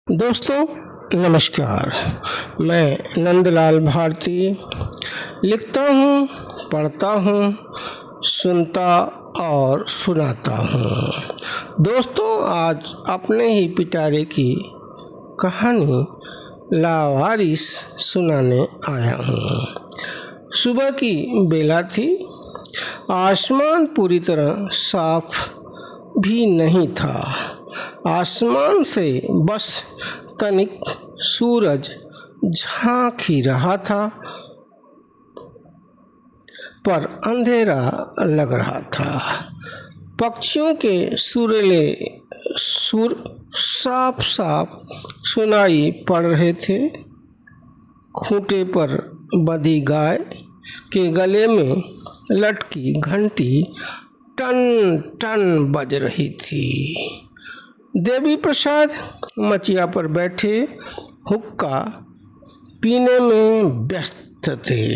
दोस्तों नमस्कार। मैं नंदलाल भारती लिखता हूँ, पढ़ता हूँ, सुनता और सुनाता हूँ। दोस्तों आज अपने ही पिटारे की कहानी लावारिस सुनाने आया हूँ। सुबह की बेला थी। आसमान पूरी तरह साफ भी नहीं था। आसमान से बस तनिक सूरज झांक ही रहा था, पर अंधेरा लग रहा था। पक्षियों के सुरीले सुर साफ साफ सुनाई पड़ रहे थे। खूंटे पर बंधी गाय के गले में लटकी घंटी टन टन बज रही थी। देवी प्रसाद मचिया पर बैठे हुक्का पीने में व्यस्त थे।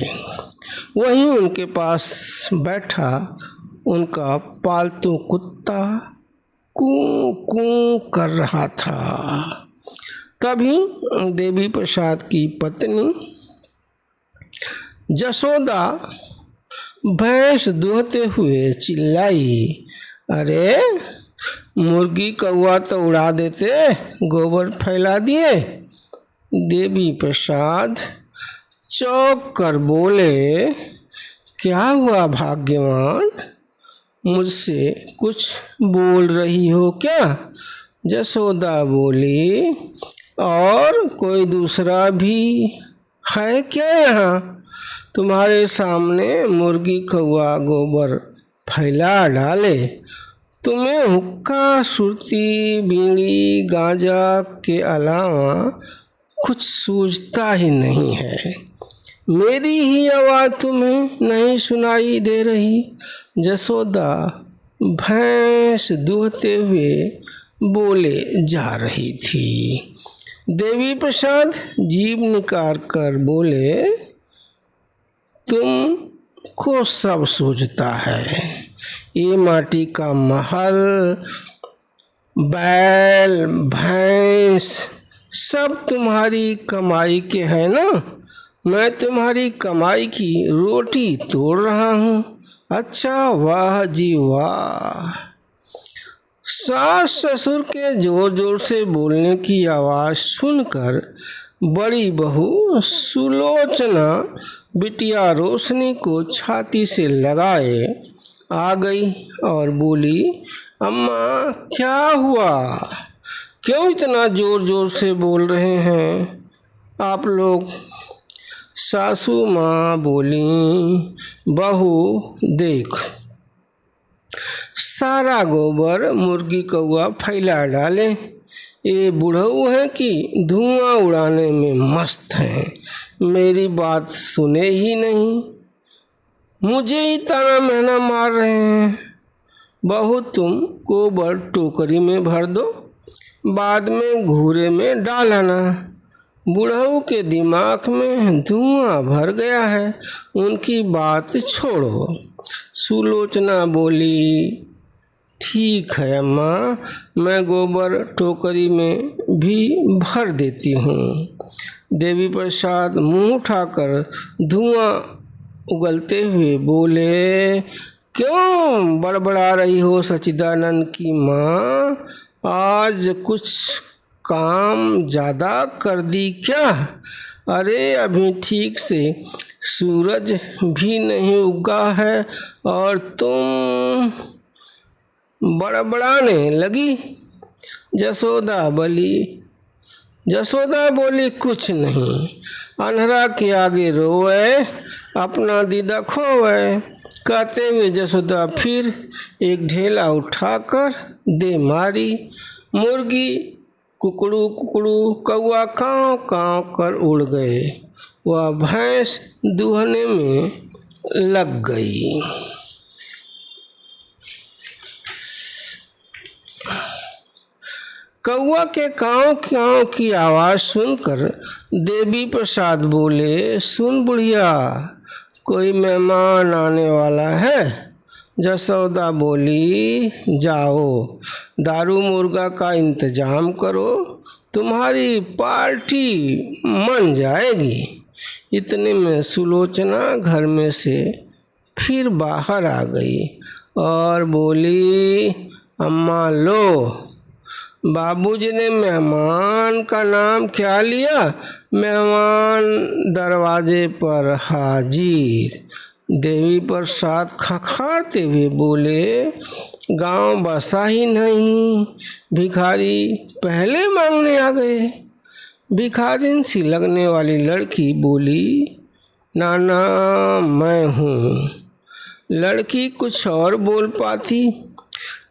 वहीं उनके पास बैठा उनका पालतू कुत्ता कूं कूं कर रहा था। तभी देवी प्रसाद की पत्नी जसोदा भैंस दूहते हुए चिल्लाई, अरे मुर्गी कौआ तो उड़ा देते, गोबर फैला दिए। देवी प्रसाद चौंक कर बोले, क्या हुआ भाग्यवान, मुझसे कुछ बोल रही हो क्या? जसोदा बोली, और कोई दूसरा भी है क्या यहाँ? तुम्हारे सामने मुर्गी कौआ गोबर फैला डाले, तुम्हें हुक्का सुरती बीड़ी गांजा के अलावा कुछ सूझता ही नहीं है। मेरी ही आवाज़ तुम्हें नहीं सुनाई दे रही? जसोदा भैंस दूहते हुए बोले जा रही थी। देवी प्रसाद जीभ निकाल कर बोले, तुमको सब सूझता है। ये माटी का महल, बैल, भैंस सब तुम्हारी कमाई के हैं ना? मैं तुम्हारी कमाई की रोटी तोड़ रहा हूँ। अच्छा, वाह जी वाह। सास ससुर के जोर जोर से बोलने की आवाज़ सुनकर बड़ी बहू सुलोचना बिटिया रोशनी को छाती से लगाए आ गई और बोली, अम्मा क्या हुआ? क्यों इतना जोर जोर से बोल रहे हैं आप लोग? सासू माँ बोली, बहू देख, सारा गोबर मुर्गी कौआ फैला डाले। ये बुढ़ऊ है कि धुआं उड़ाने में मस्त हैं, मेरी बात सुने ही नहीं, मुझे ही ताना महना मार रहे हैं। बहू तुम गोबर टोकरी में भर दो, बाद में घूरे में डाल आना। बुढ़ऊ के दिमाग में धुआं भर गया है, उनकी बात छोड़ो। सुलोचना बोली, ठीक है अम्मा, मैं गोबर टोकरी में भी भर देती हूँ। देवी प्रसाद मुंह उठाकर धुआं उगलते हुए बोले, क्यों बड़बड़ा रही हो सच्चिदानंद की माँ? आज कुछ काम ज़्यादा कर दी क्या? अरे अभी ठीक से सूरज भी नहीं उगा है और तुम बड़बड़ाने लगी। जसोदा बोली, कुछ नहीं, अन्हरा के आगे रोवे, अपना दीदा खोवे। कहते हुए जसोदा फिर एक ढेला उठाकर दे मारी। मुर्गी कुकड़ू कुकड़ू, कौआ काँव काँव कर उड़ गए। वह भैंस दूहने में लग गई। कौआ के काँव काँव की आवाज़ सुनकर देवी प्रसाद बोले, सुन बुढ़िया, कोई मेहमान आने वाला है। जसोदा बोली, जाओ दारू मुर्गा का इंतजाम करो, तुम्हारी पार्टी मन जाएगी। इतने में सुलोचना घर में से फिर बाहर आ गई और बोली, अम्मा लो, बाबूजी ने मेहमान का नाम क्या लिया? मेहमान दरवाजे पर हाजिर। देवी प्रसाद खखाड़ते हुए बोले, गांव बसा ही नहीं, भिखारी पहले मांगने आ गए। भिखारिन सी लगने वाली लड़की बोली, नाना मैं हूँ। लड़की कुछ और बोल पाती।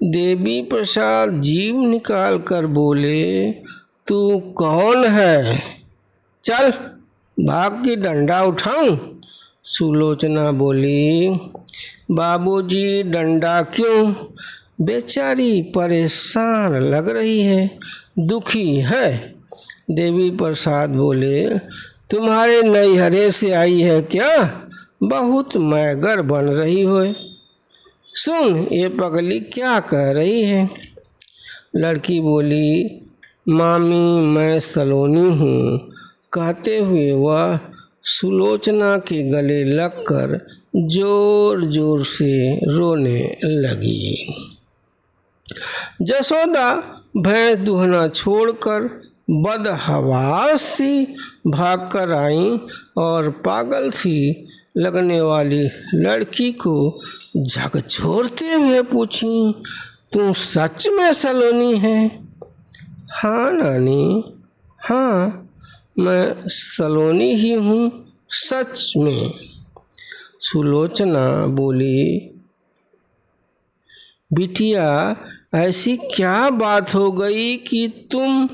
देवी प्रसाद जीभ निकाल कर बोले, तू कौन है? चल भाग की डंडा उठाऊं? सुलोचना बोली, बाबूजी डंडा क्यों? बेचारी परेशान लग रही है, दुखी है। देवी प्रसाद बोले, तुम्हारे नैहरे से आई है क्या? बहुत मैगर बन रही हो। सुन ये पगली क्या कह रही है। लड़की बोली, मामी मैं सलोनी हूँ। कहते हुए वह सुलोचना के गले लगकर जोर जोर से रोने लगी। जसोदा भैंस दुहना छोड़कर बदहवास सी भागकर आई और पागल सी लगने वाली लड़की को झकझोरते हुए पूछी, तू सच में सलोनी है? हाँ नानी, हाँ मैं सलोनी ही हूँ, सच में। सुलोचना बोली, बिटिया ऐसी क्या बात हो गई कि तुम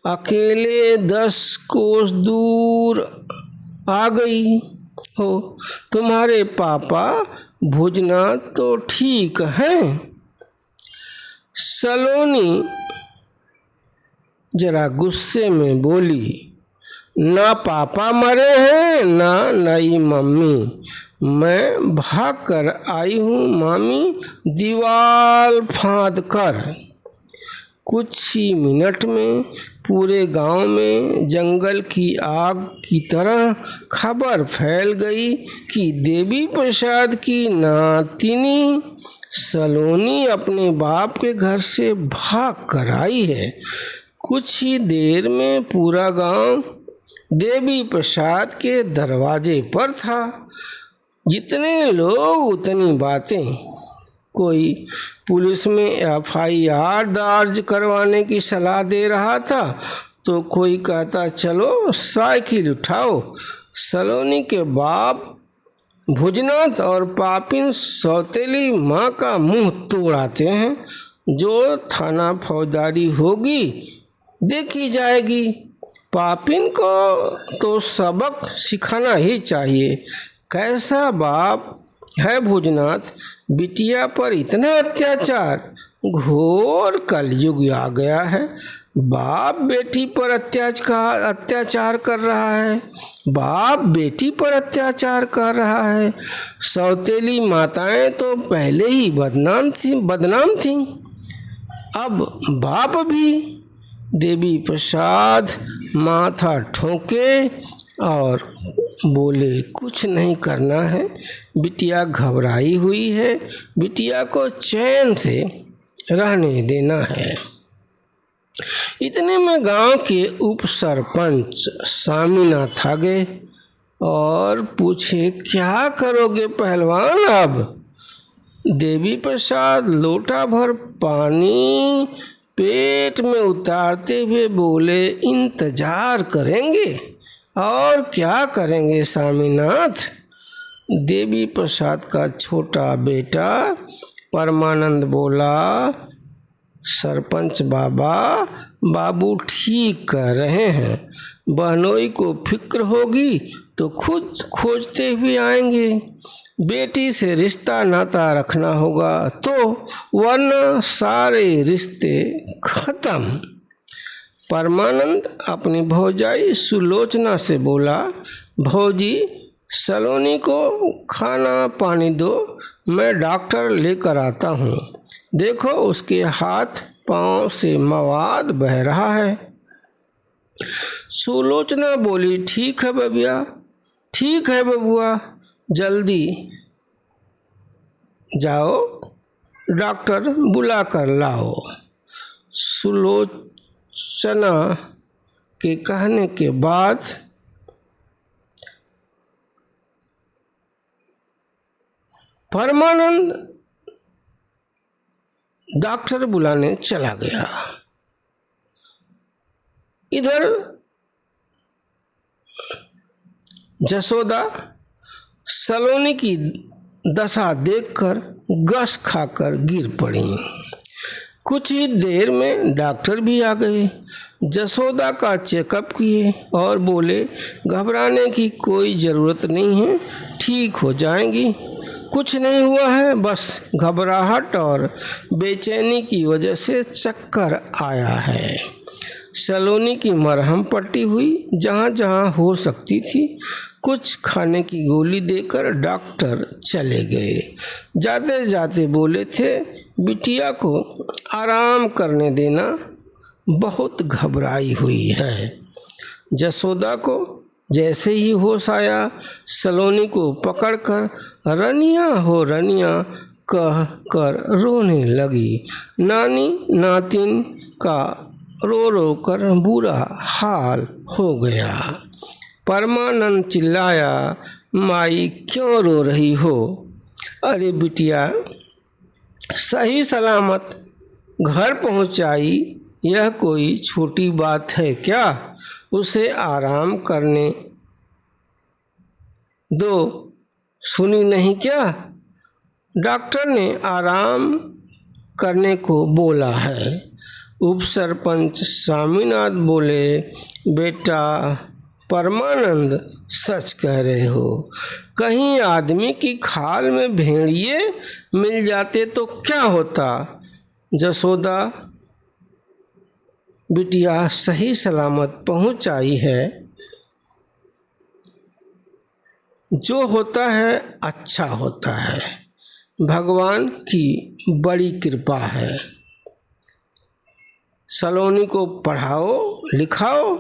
अकेले 10 कोस दूर आ गई हो? तुम्हारे पापा भुजनाथ तो ठीक हैं? सलोनी जरा गुस्से में बोली, ना पापा मरे हैं ना नई मम्मी, मैं भाग कर आई हूँ मामी, दीवाल फांद कर। कुछ ही मिनट में पूरे गांव में जंगल की आग की तरह खबर फैल गई कि देवी प्रसाद की नातिनी सलोनी अपने बाप के घर से भाग कर आई है। कुछ ही देर में पूरा गांव देवी प्रसाद के दरवाजे पर था। जितने लोग उतनी बातें। कोई पुलिस में FIR दर्ज करवाने की सलाह दे रहा था तो कोई कहता चलो साइकिल उठाओ। सलोनी के बाप भुजनाथ और पापिन सौतेली माँ का मुंह तोड़ाते हैं। जो थाना फौजदारी होगी देखी जाएगी। पापिन को तो सबक सिखाना ही चाहिए। कैसा बाप है भुजनाथ, बिटिया पर इतना अत्याचार। घोर कलयुग आ गया है। बाप बेटी पर अत्याचार कर रहा है, बाप बेटी पर अत्याचार कर रहा है। सौतेली माताएं तो पहले ही बदनाम थी, अब बाप भी। देवी प्रसाद माथा ठोके और बोले, कुछ नहीं करना है, बिटिया घबराई हुई है, बिटिया को चैन से रहने देना है। इतने में गांव के उप सरपंच स्वामीनाथ आ गए और पूछे, क्या करोगे पहलवान अब? देवी प्रसाद लोटा भर पानी पेट में उतारते हुए बोले, इंतजार करेंगे और क्या करेंगे स्वामीनाथ। देवी प्रसाद का छोटा बेटा परमानंद बोला, सरपंच बाबू ठीक कह रहे हैं। बहनोई को फिक्र होगी तो खुद खोजते हुए आएंगे। बेटी से रिश्ता नाता रखना होगा तो, वरना सारे रिश्ते खत्म। परमानंद अपनी भौजाई सुलोचना से बोला, भौजी सलोनी को खाना पानी दो, मैं डॉक्टर लेकर आता हूँ। देखो उसके हाथ पांव से मवाद बह रहा है। सुलोचना बोली, ठीक है बबिया, ठीक है बबुआ, जल्दी जाओ, डॉक्टर बुला कर लाओ। सुलोचना के कहने के बाद परमानंद डॉक्टर बुलाने चला गया। इधर जसोदा सलोनी की दशा देखकर गस खाकर गिर पड़ी। कुछ ही देर में डॉक्टर भी आ गए। जसोदा का चेकअप किए और बोले, घबराने की कोई ज़रूरत नहीं है, ठीक हो जाएंगी, कुछ नहीं हुआ है, बस घबराहट और बेचैनी की वजह से चक्कर आया है। सलोनी की मरहम पट्टी हुई जहाँ जहाँ हो सकती थी। कुछ खाने की गोली देकर डॉक्टर चले गए। जाते जाते बोले थे, बिटिया को आराम करने देना, बहुत घबराई हुई है। जसोदा को जैसे ही होश आया, सलोनी को पकड़कर रनिया हो रनिया कह कर रोने लगी। नानी नातिन का रो रो कर बुरा हाल हो गया। परमानंद चिल्लाया, माई क्यों रो रही हो? अरे बिटिया, सही सलामत घर पहुंचाई, यह कोई छोटी बात है क्या? उसे आराम करने दो, सुनी नहीं क्या? डॉक्टर ने आराम करने को बोला है। उप सरपंच स्वामीनाथ बोले, बेटा परमानंद सच कह रहे हो, कहीं आदमी की खाल में भेड़िए मिल जाते तो क्या होता? जसोदा बिटिया सही सलामत पहुंच आई है। जो होता है अच्छा होता है, भगवान की बड़ी कृपा है। सलोनी को पढ़ाओ लिखाओ,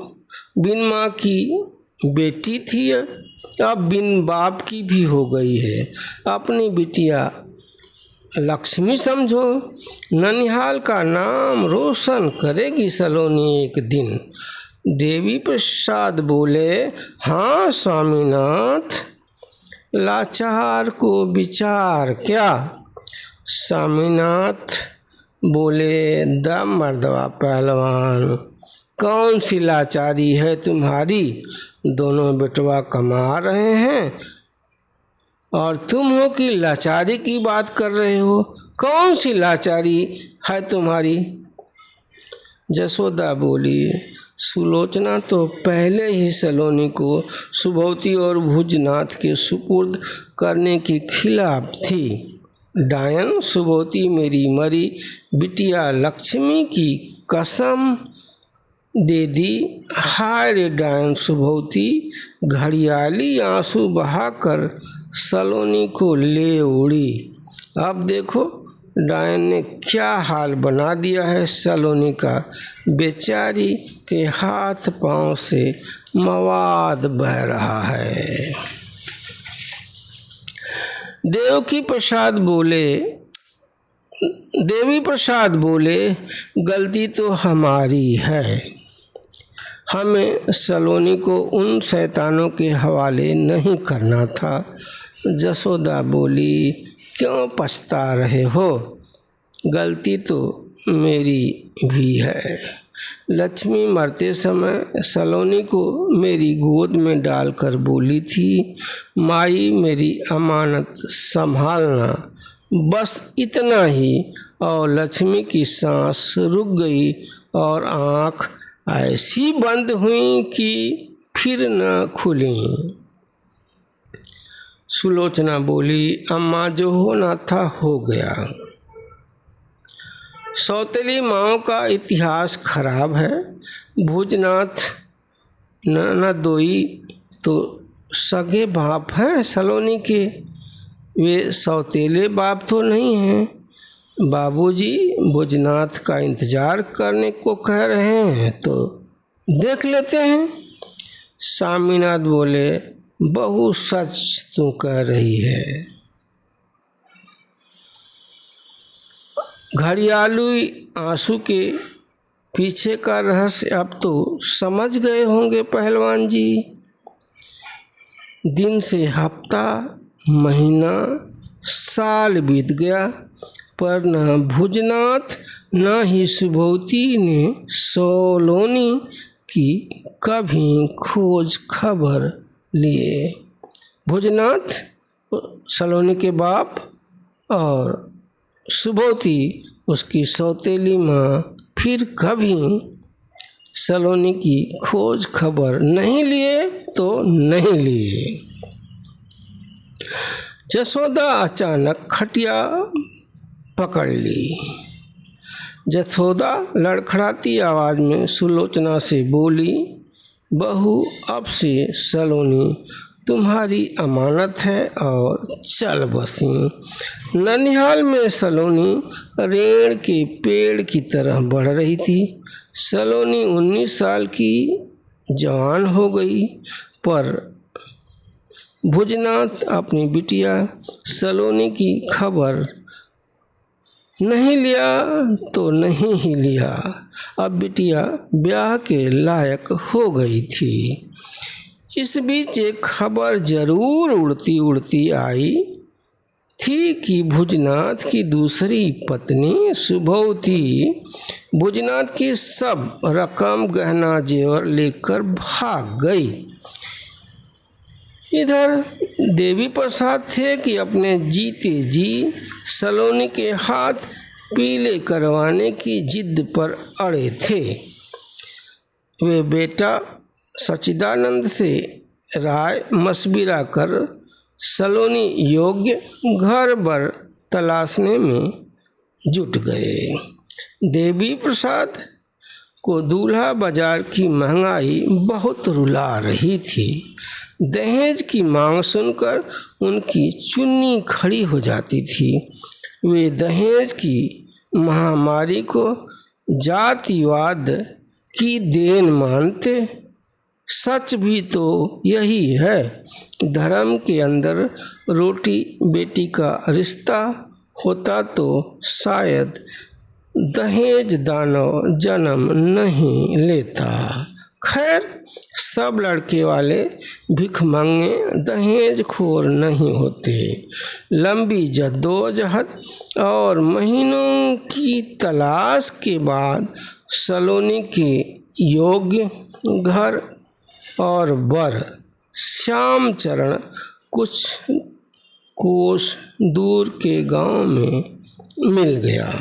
बिन माँ की बेटी थी, अब बिन बाप की भी हो गई है। अपनी बिटिया लक्ष्मी समझो, ननिहाल का नाम रोशन करेगी सलोनी एक दिन। देवी प्रसाद बोले, हाँ स्वामीनाथ, लाचार को विचार क्या? स्वामीनाथ बोले, दम मर्दवा पहलवान, कौन सी लाचारी है तुम्हारी? दोनों बेटवा कमा रहे हैं और तुम हो कि लाचारी की बात कर रहे हो? कौन सी लाचारी है तुम्हारी? जसोदा बोली, सुलोचना तो पहले ही सलोनी को सुभौती और भुजनाथ के सुपुर्द करने के खिलाफ थी। डायन सुभौती मेरी मरी बिटिया लक्ष्मी की कसम दे दी। हाय रे डायन सुभौती, घड़ियाली आंसू बहाकर सलोनी को ले उड़ी। अब देखो डायन ने क्या हाल बना दिया है सलोनी का। बेचारी के हाथ पांव से मवाद बह रहा है। देवी प्रसाद बोले, गलती तो हमारी है, हमें सलोनी को उन शैतानों के हवाले नहीं करना था। जसोदा बोली, क्यों पछता रहे हो? गलती तो मेरी भी है। लक्ष्मी मरते समय सलोनी को मेरी गोद में डालकर बोली थी, माई मेरी अमानत संभालना, बस इतना ही। और लक्ष्मी की सांस रुक गई और आँख ऐसी बंद हुई कि फिर न खुली। सुलोचना बोली, अम्मा जो होना था हो गया। सौतेली माँओं का इतिहास खराब है। भुजनाथ ननदोई तो सगे बाप हैं सलोनी के, वे सौतेले बाप तो नहीं हैं। बाबूजी भुजनाथ का इंतजार करने को कह रहे हैं तो देख लेते हैं। स्वामीनाथ बोले, बहू सच तू कह रही है। घड़ियालू आंसू के पीछे का रहस्य अब तो समझ गए होंगे पहलवान जी। दिन से हफ्ता, महीना, साल बीत गया, पर न भुजनाथ न ही सुभोती ने सलोनी की कभी खोज खबर लिए। भुजनाथ सलोनी के बाप और सुभोती उसकी सौतेली माँ फिर कभी सलोनी की खोज खबर नहीं लिए तो नहीं लिए। जसोदा अचानक खटिया पकड़ ली। जसोदा लड़खड़ाती आवाज़ में सुलोचना से बोली, बहू अब से सलोनी तुम्हारी अमानत है और चल बसी। ननिहाल में सलोनी रेड़ के पेड़ की तरह बढ़ रही थी। सलोनी 19 साल की जवान हो गई, पर भुजनाथ अपनी बिटिया सलोनी की खबर नहीं लिया तो नहीं ही लिया। अब बिटिया ब्याह के लायक हो गई थी। इस बीच एक खबर जरूर उड़ती उड़ती आई थी कि भुजनाथ की दूसरी पत्नी सुभोती भुजनाथ की सब रकम गहना जेवर लेकर भाग गई। इधर देवी प्रसाद थे कि अपने जीते जी सलोनी के हाथ पीले करवाने की जिद पर अड़े थे। वे बेटा सच्चिदानंद से राय मशविरा कर सलोनी योग्य घर बर तलाशने में जुट गए। देवी प्रसाद को दूल्हा बाजार की महंगाई बहुत रुला रही थी। दहेज की मांग सुनकर उनकी चुन्नी खड़ी हो जाती थी। वे दहेज की महामारी को जातिवाद की देन मानते। सच भी तो यही है। धर्म के अंदर रोटी बेटी का रिश्ता होता तो शायद दहेज दानव जन्म नहीं लेता। खैर, सब लड़के वाले भिखमंगे दहेज खोर नहीं होते। लंबी जद्दोजहद और महीनों की तलाश के बाद सलोनी के योग्य घर और बर श्यामचरण कुछ कोस दूर के गांव में मिल गया।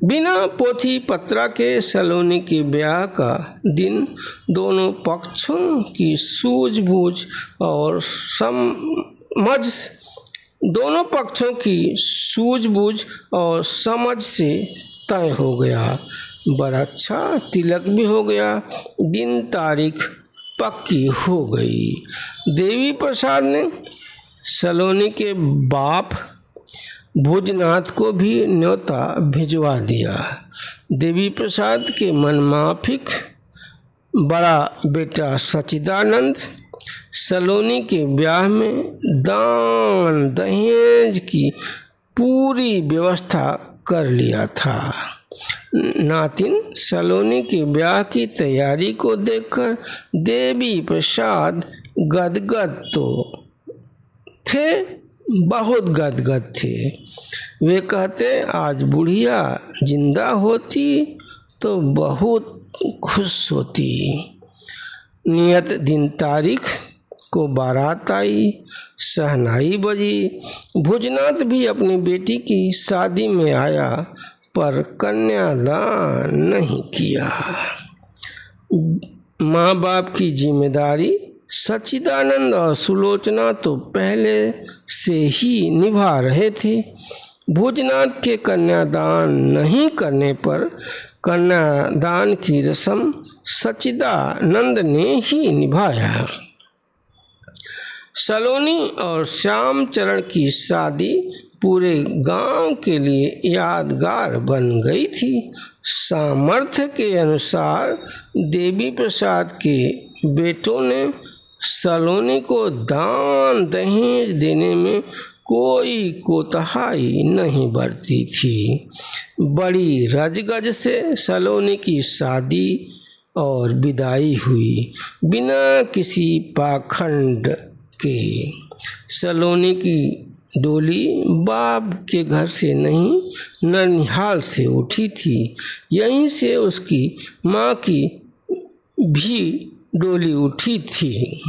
बिना पोथी पत्रा के सलोनी के ब्याह का दिन दोनों पक्षों की सूझबूझ और समझ से तय हो गया। बड़ा अच्छा तिलक भी हो गया। दिन तारीख पक्की हो गई। देवी प्रसाद ने सलोनी के बाप भुजनाथ को भी न्योता भिजवा दिया। देवी प्रसाद के मनमाफिक बड़ा बेटा सच्चिदानंद सलोनी के ब्याह में दान दहेज की पूरी व्यवस्था कर लिया था। नातिन सलोनी के ब्याह की तैयारी को देखकर देवी प्रसाद गदगद तो थे, बहुत गदगद थे। वे कहते, आज बुढ़िया जिंदा होती तो बहुत खुश होती। नियत दिन तारीख को बारात आई, शहनाई बजी। भुजनाथ भी अपनी बेटी की शादी में आया, पर कन्यादान नहीं किया। माँ बाप की जिम्मेदारी सच्चिदानंद और सुलोचना तो पहले से ही निभा रहे थे। भुजनाथ के कन्यादान नहीं करने पर कन्यादान की रस्म सच्चिदानंद ने ही निभाया। सलोनी और श्यामचरण की शादी पूरे गांव के लिए यादगार बन गई थी। सामर्थ्य के अनुसार देवी प्रसाद के बेटों ने सलोनी को दान दहेज देने में कोई कोताही नहीं बरती थी। बड़ी रजगज से सलोनी की शादी और विदाई हुई, बिना किसी पाखंड के। सलोनी की डोली बाप के घर से नहीं, ननिहाल से उठी थी। यहीं से उसकी माँ की भी डोली उठी थी।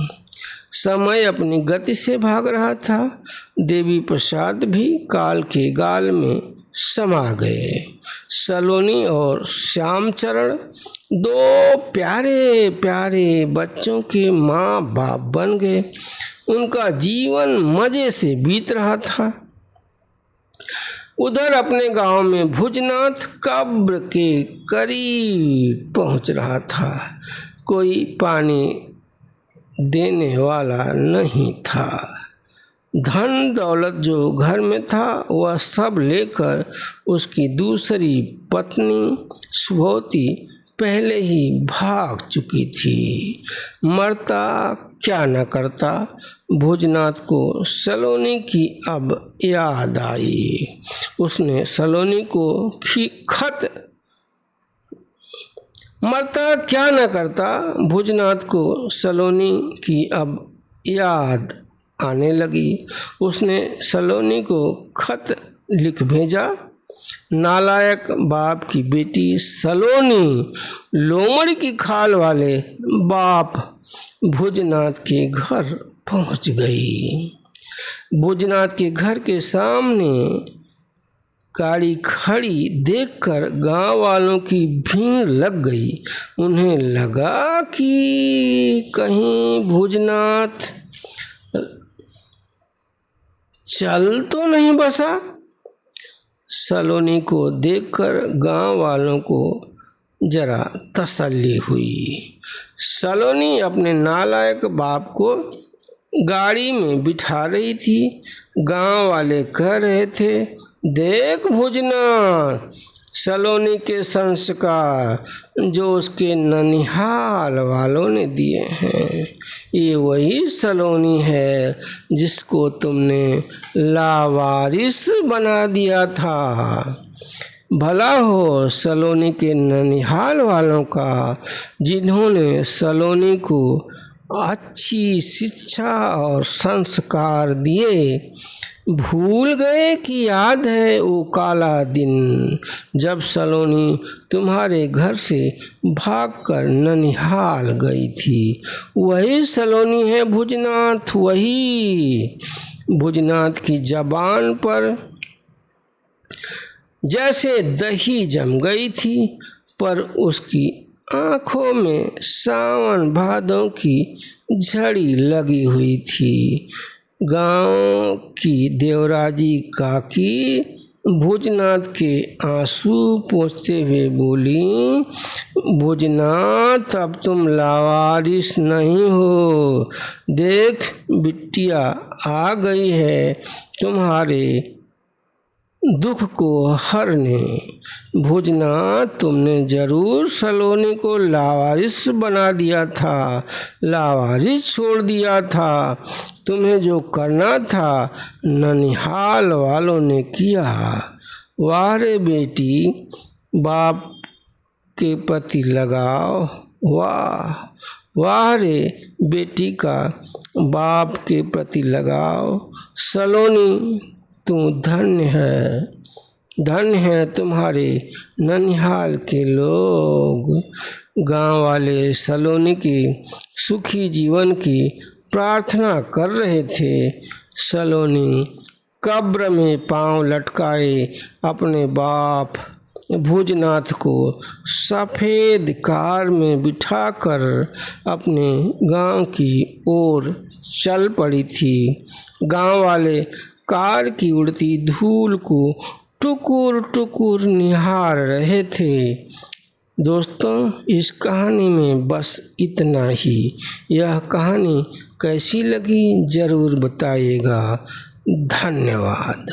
समय अपनी गति से भाग रहा था। देवी प्रसाद भी काल के गाल में समा गए। सलोनी और श्यामचरण दो प्यारे प्यारे बच्चों के माँ बाप बन गए। उनका जीवन मजे से बीत रहा था। उधर अपने गांव में भुजनाथ कब्र के करीब पहुंच रहा था। कोई पानी देने वाला नहीं था। धन दौलत जो घर में था वह सब लेकर उसकी दूसरी पत्नी सुभोती पहले ही भाग चुकी थी। मरता क्या न करता, भुजनाथ को सलोनी की अब याद आई। उसने सलोनी को खत मरता क्या न करता, भुजनाथ को सलोनी की अब याद आने लगी। उसने सलोनी को खत लिख भेजा। नालायक बाप की बेटी सलोनी लोमड़ी की खाल वाले बाप भुजनाथ के घर पहुंच गई। भुजनाथ के घर के सामने गाड़ी खड़ी देखकर गांव वालों की भीड़ लग गई। उन्हें लगा कि कहीं भुजनाथ चल तो नहीं बसा। सलोनी को देखकर गांव वालों को जरा तसल्ली हुई। सलोनी अपने नालायक बाप को गाड़ी में बिठा रही थी। गांव वाले कह रहे थे, देख भुजनाथ, सलोनी के संस्कार जो उसके ननिहाल वालों ने दिए हैं, ये वही सलोनी है जिसको तुमने लावारिस बना दिया था। भला हो सलोनी के ननिहाल वालों का, जिन्होंने सलोनी को अच्छी शिक्षा और संस्कार दिए। भूल गए कि याद है वो काला दिन जब सलोनी तुम्हारे घर से भागकर ननिहाल गई थी। वही सलोनी है भुजनाथ, वही। भुजनाथ की जबान पर जैसे दही जम गई थी, पर उसकी आंखों में सावन भादों की झड़ी लगी हुई थी। गांव की देवराजी काकी भुजनाथ के आंसू पोंछते हुए बोली, भुजनाथ अब तुम लावारिस नहीं हो। देख बिटिया आ गई है तुम्हारे दुख को हरने। भुजनाथ, तुमने जरूर सलोनी को लावारिस बना दिया था, लावारिस छोड़ दिया था। तुम्हें जो करना था ननिहाल वालों ने किया। वाह रे बेटी, बाप के प्रति लगाव, वाह वाह रे बेटी का बाप के प्रति लगाव। सलोनी तू धन्य है, धन्य है तुम्हारे ननिहाल के लोग। गांव वाले सलोनी के सुखी जीवन की प्रार्थना कर रहे थे। सलोनी कब्र में पांव लटकाए अपने बाप भुजनाथ को सफ़ेद कार में बिठाकर अपने गांव की ओर चल पड़ी थी। गांव वाले कार की उड़ती धूल को टुकुर टुकुर निहार रहे थे। दोस्तों, इस कहानी में बस इतना ही। यह कहानी कैसी लगी ज़रूर बताइएगा। धन्यवाद।